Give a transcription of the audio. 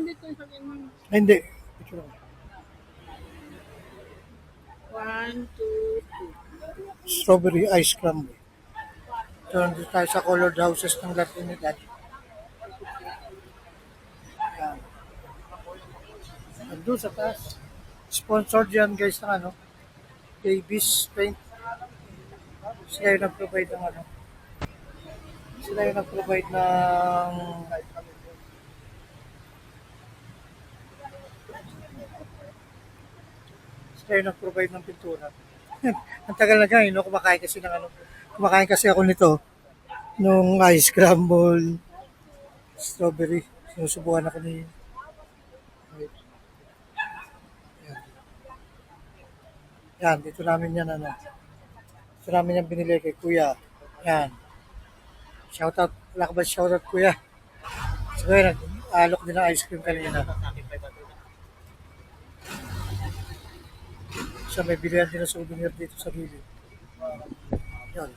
dito sabi mo. Ay, hindi. Picture lang. 1, 2, 3. Strawberry ice crumble. So, nandito tayo sa colored houses ng La Trinidad. Yan. Nandun sa taas. Sponsored yan guys ng ano, Davis Paint. Sila yung nag-provide ng ano. Sila yung nag-provide ng sila yung nag-provide ng pintura. Ang tagal na dyan, no? Kumakain kasi ng ano. Kumakain kasi ako nito nung ice crumble strawberry. Sinusubukan ako ni yan. Yan, dito namin yan ano. Dito namin yan binili kay kuya. Yan. Shoutout. Wala ka ba shoutout kuya? So kuya, nag-alok din ng ice cream kanina. Siya may bilihan din ng souvenir dito sa gilid. Yan.